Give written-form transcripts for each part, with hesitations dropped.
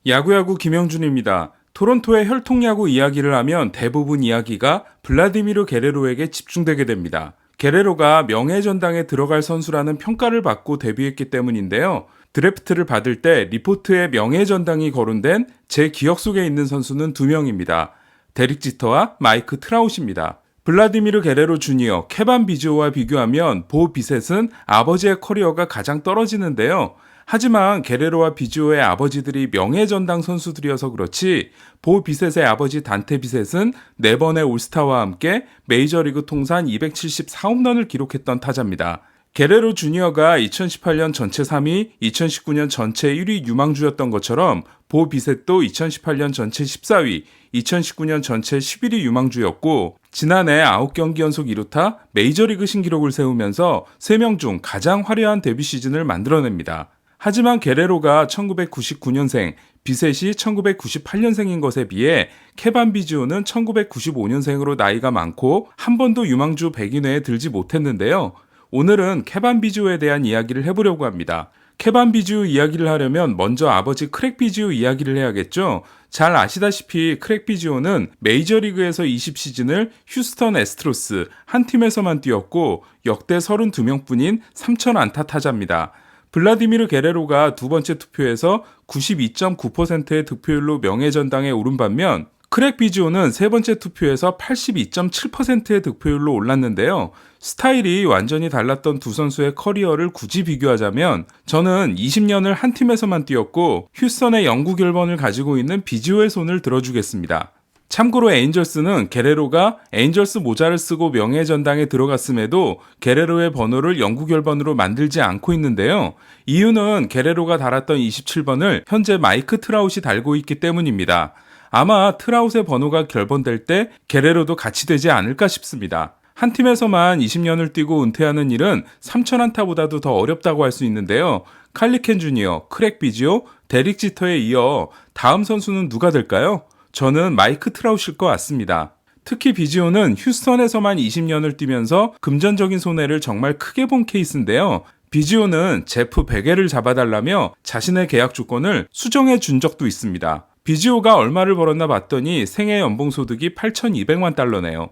야구야구 김영준입니다. 토론토의 혈통야구 이야기를 하면 대부분 이야기가 블라디미르 게레로에게 집중되게 됩니다. 게레로가 명예전당에 들어갈 선수라는 평가를 받고 데뷔했기 때문인데요. 드래프트를 받을 때 리포트에 명예전당이 거론된 제 기억 속에 있는 선수는 2명입니다. 데릭 지터와 마이크 트라웃입니다. 블라디미르 게레로 주니어, 케반 비지오와 비교하면 보 비셋은 아버지의 커리어가 가장 떨어지는데요. 하지만 게레로와 비지오의 아버지들이 명예전당 선수들이어서 그렇지 보 비셋의 아버지 단테 비셋은 4번의 올스타와 함께 메이저리그 통산 274홈런을 기록했던 타자입니다. 게레로 주니어가 2018년 전체 3위, 2019년 전체 1위 유망주였던 것처럼 보 비셋도 2018년 전체 14위, 2019년 전체 11위 유망주였고 지난해 9경기 연속 2루타 메이저리그 신기록을 세우면서 3명 중 가장 화려한 데뷔 시즌을 만들어냅니다. 하지만 게레로가 1999년생, 비셋이 1998년생인 것에 비해 케반 비지오는 1995년생으로 나이가 많고 한 번도 유망주 100위 내에 들지 못했는데요. 오늘은 케반 비지오에 대한 이야기를 해보려고 합니다. 케반 비지오 이야기를 하려면 먼저 아버지 크랙 비지오 이야기를 해야겠죠. 잘 아시다시피 크랙 비지오는 메이저리그에서 20시즌을 휴스턴 애스트로스 한 팀에서만 뛰었고 역대 32명뿐인 3,000안타 타자입니다. 블라디미르 게레로가 두 번째 투표에서 92.9%의 득표율로 명예전당에 오른 반면 크랙 비지오는 세 번째 투표에서 82.7%의 득표율로 올랐는데요. 스타일이 완전히 달랐던 두 선수의 커리어를 굳이 비교하자면 저는 20년을 한 팀에서만 뛰었고 휴스턴의 영구 결번을 가지고 있는 비지오의 손을 들어주겠습니다. 참고로 에인절스는 게레로가 에인절스 모자를 쓰고 명예전당에 들어갔음에도 게레로의 번호를 영구 결번으로 만들지 않고 있는데요. 이유는 게레로가 달았던 27번을 현재 마이크 트라웃이 달고 있기 때문입니다. 아마 트라웃의 번호가 결번될 때 게레로도 같이 되지 않을까 싶습니다. 한 팀에서만 20년을 뛰고 은퇴하는 일은 3,000안타보다도 더 어렵다고 할 수 있는데요. 칼리 켄 주니어, 크랙 비지오, 데릭 지터에 이어 다음 선수는 누가 될까요? 저는 마이크 트라웃일 것 같습니다. 특히 비지오는 휴스턴에서만 20년을 뛰면서 금전적인 손해를 정말 크게 본 케이스인데요. 비지오는 제프 베게를 잡아달라며 자신의 계약 조건을 수정해 준 적도 있습니다. 비지오가 얼마를 벌었나 봤더니 생애 연봉소득이 8,200만 달러네요.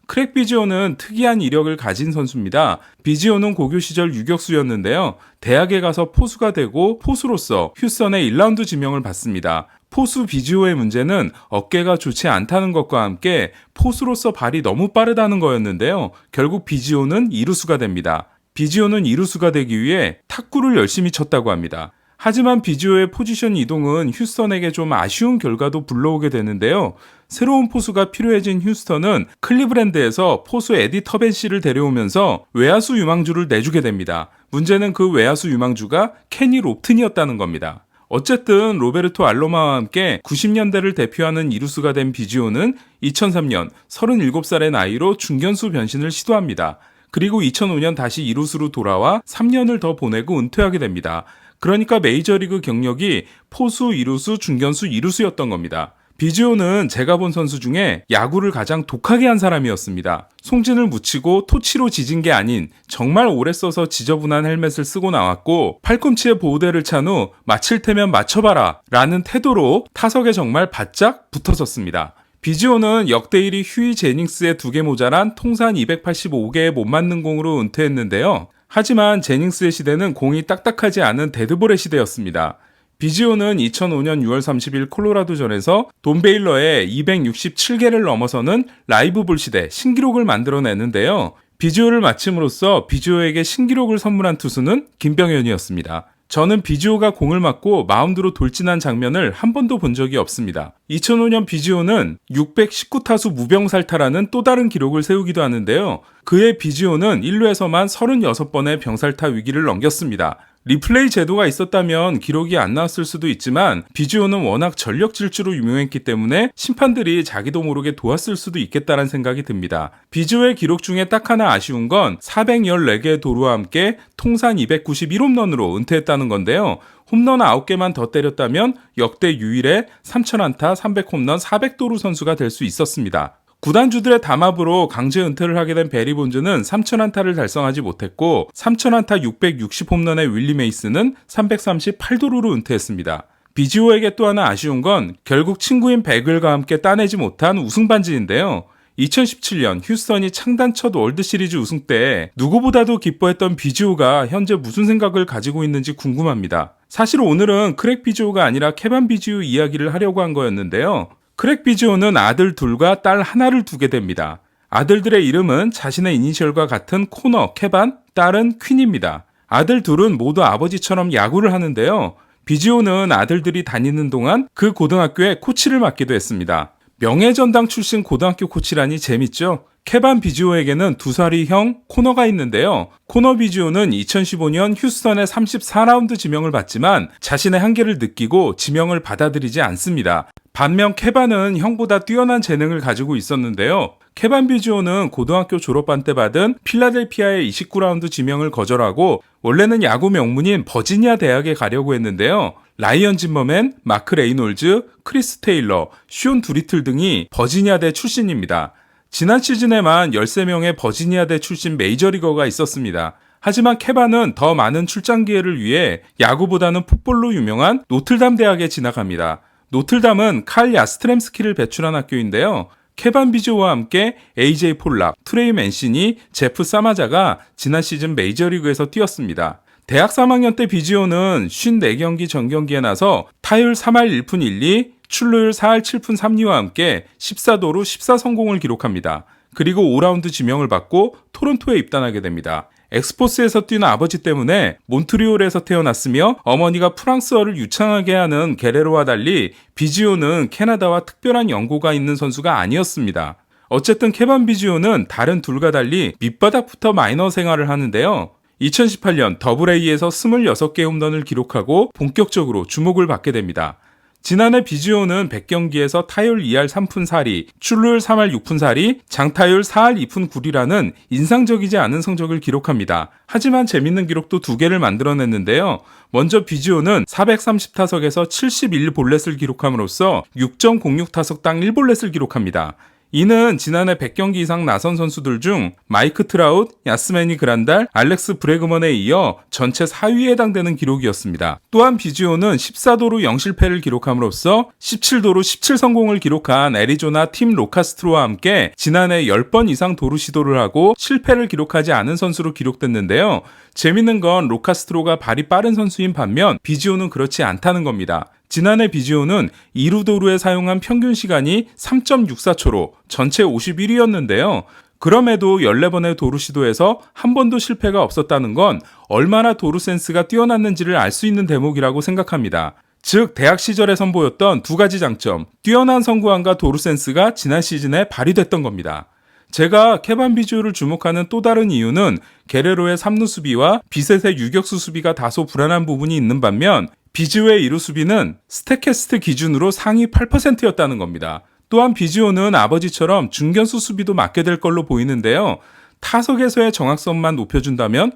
크랙 비지오는 특이한 이력을 가진 선수입니다. 비지오는 고교 시절 유격수였는데요. 대학에 가서 포수가 되고 포수로서 휴스턴의 1라운드 지명을 받습니다. 포수 비지오의 문제는 어깨가 좋지 않다는 것과 함께 포수로서 발이 너무 빠르다는 거였는데요. 결국 비지오는 이루수가 됩니다. 비지오는 이루수가 되기 위해 탁구를 열심히 쳤다고 합니다. 하지만 비지오의 포지션 이동은 휴스턴에게 좀 아쉬운 결과도 불러오게 되는데요. 새로운 포수가 필요해진 휴스턴은 클리브랜드에서 포수 에디 터벤씨를 데려오면서 외야수 유망주를 내주게 됩니다. 문제는 그 외야수 유망주가 케니 롭튼이었다는 겁니다. 어쨌든 로베르토 알로마와 함께 90년대를 대표하는 이루수가 된 비지오는 2003년 37살의 나이로 중견수 변신을 시도합니다. 그리고 2005년 다시 이루수로 돌아와 3년을 더 보내고 은퇴하게 됩니다. 그러니까 메이저리그 경력이 포수, 이루수, 중견수, 이루수였던 겁니다. 비지오는 제가 본 선수 중에 야구를 가장 독하게 한 사람이었습니다. 송진을 묻히고 토치로 지진 게 아닌 정말 오래 써서 지저분한 헬멧을 쓰고 나왔고 팔꿈치에 보호대를 찬 후 맞힐 테면 맞춰봐라 라는 태도로 타석에 정말 바짝 붙어섰습니다. 비지오는 역대 1위 휴이 제닝스의 2개 모자란 통산 285개의 못 맞는 공으로 은퇴했는데요. 하지만 제닝스의 시대는 공이 딱딱하지 않은 데드볼의 시대였습니다. 비지오는 2005년 6월 30일 콜로라도전에서 돈 베일러의 267개를 넘어서는 라이브 볼 시대 신기록을 만들어내는데요. 비지오를 마침으로써 비지오에게 신기록을 선물한 투수는 김병현이었습니다. 저는 비지오가 공을 맞고 마운드로 돌진한 장면을 한 번도 본 적이 없습니다. 2005년 비지오는 619타수 무병살타라는 또 다른 기록을 세우기도 하는데요. 그해 비지오는 1루에서만 36번의 병살타 위기를 넘겼습니다. 리플레이 제도가 있었다면 기록이 안 나왔을 수도 있지만 비지오는 워낙 전력 질주로 유명했기 때문에 심판들이 자기도 모르게 도왔을 수도 있겠다는 생각이 듭니다. 비지오의 기록 중에 딱 하나 아쉬운 건 414개의 도루와 함께 통산 291홈런으로 은퇴했다는 건데요. 홈런 9개만 더 때렸다면 역대 유일의 3,000안타, 300홈런, 400도루 선수가 될 수 있었습니다. 구단주들의 담합으로 강제 은퇴를 하게 된 베리 본즈는 3,000안타를 달성하지 못했고 3,000안타 660홈런의 윌리 메이스는 338도루로 은퇴했습니다. 비지오에게 또 하나 아쉬운 건 결국 친구인 베글과 함께 따내지 못한 우승 반지인데요. 2017년 휴스턴이 창단 첫 월드시리즈 우승 때 누구보다도 기뻐했던 비지오가 현재 무슨 생각을 가지고 있는지 궁금합니다. 사실 오늘은 크랙 비지오가 아니라 케반 비지오 이야기를 하려고 한 거였는데요. 크랙 비지오는 아들 둘과 딸 하나를 두게 됩니다. 아들들의 이름은 자신의 이니셜과 같은 코너, 케반, 딸은 퀸입니다. 아들 둘은 모두 아버지처럼 야구를 하는데요. 비지오는 아들들이 다니는 동안 그 고등학교에 코치를 맡기도 했습니다. 명예전당 출신 고등학교 코치라니 재밌죠? 케반 비지오에게는 2살이 형 코너가 있는데요. 코너 비지오는 2015년 휴스턴의 34라운드 지명을 받지만 자신의 한계를 느끼고 지명을 받아들이지 않습니다. 반면 케반은 형보다 뛰어난 재능을 가지고 있었는데요. 케반 비지오는 고등학교 졸업반 때 받은 필라델피아의 29라운드 지명을 거절하고 원래는 야구 명문인 버지니아 대학에 가려고 했는데요. 라이언 짐머맨, 마크 레이놀즈, 크리스 테일러, 숀 두리틀 등이 버지니아대 출신입니다. 지난 시즌에만 13명의 버지니아대 출신 메이저리거가 있었습니다. 하지만 케반은 더 많은 출장 기회를 위해 야구보다는 풋볼로 유명한 노틀담 대학에 진학합니다. 노틀담은 칼 야스트렘스키를 배출한 학교인데요. 케반 비지오와 함께 AJ 폴락, 트레이 맨시니, 제프 사마자가 지난 시즌 메이저리그에서 뛰었습니다. 대학 3학년 때 비지오는 54경기 전경기에 나서 타율 3할 1푼 1리, 출루율 4할 7푼 3리와 함께 14도루 14성공을 기록합니다. 그리고 5라운드 지명을 받고 토론토에 입단하게 됩니다. 엑스포스에서 뛴 아버지 때문에 몬트리올에서 태어났으며 어머니가 프랑스어를 유창하게 하는 게레로와 달리 비지오는 캐나다와 특별한 연고가 있는 선수가 아니었습니다. 어쨌든 케반 비지오는 다른 둘과 달리 밑바닥부터 마이너 생활을 하는데요. 2018년 더블A에서 26개 홈런을 기록하고 본격적으로 주목을 받게 됩니다. 지난해 비지오는 100경기에서 타율 2할 3푼 4리, 출루율 3할 6푼 4리, 장타율 4할 2푼 9리라는 인상적이지 않은 성적을 기록합니다. 하지만 재밌는 기록도 2개를 만들어냈는데요. 먼저 비지오는 430타석에서 71볼넷을 기록함으로써 6.06타석당 1볼넷을 기록합니다. 이는 지난해 100경기 이상 나선 선수들 중 마이크 트라웃, 야스매니 그란달, 알렉스 브레그먼에 이어 전체 4위에 해당되는 기록이었습니다. 또한 비지오는 14도루 0실패를 기록함으로써 17도루 17성공을 기록한 애리조나 팀 로카스트로와 함께 지난해 10번 이상 도루 시도를 하고 실패를 기록하지 않은 선수로 기록됐는데요. 재밌는 건 로카스트로가 발이 빠른 선수인 반면 비지오는 그렇지 않다는 겁니다. 지난해 비지오는 2루 도루에 사용한 평균 시간이 3.64초로 전체 51위였는데요. 그럼에도 14번의 도루 시도에서 한 번도 실패가 없었다는 건 얼마나 도루 센스가 뛰어났는지를 알 수 있는 대목이라고 생각합니다. 즉 대학 시절에 선보였던 2가지 장점, 뛰어난 선구안과 도루 센스가 지난 시즌에 발휘됐던 겁니다. 제가 케반 비지오를 주목하는 또 다른 이유는 게레로의 3루 수비와 비셋의 유격수 수비가 다소 불안한 부분이 있는 반면 비지오의 2루 수비는 스태캐스트 기준으로 상위 8%였다는 겁니다. 또한 비지오는 아버지처럼 중견수 수비도 맡게 될 걸로 보이는데요. 타석에서의 정확성만 높여준다면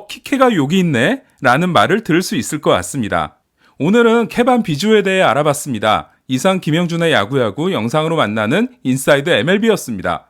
키케가 여기 있네 라는 말을 들을 수 있을 것 같습니다. 오늘은 케반 비지오에 대해 알아봤습니다. 이상 김영준의 야구야구 영상으로 만나는 인사이드 MLB였습니다.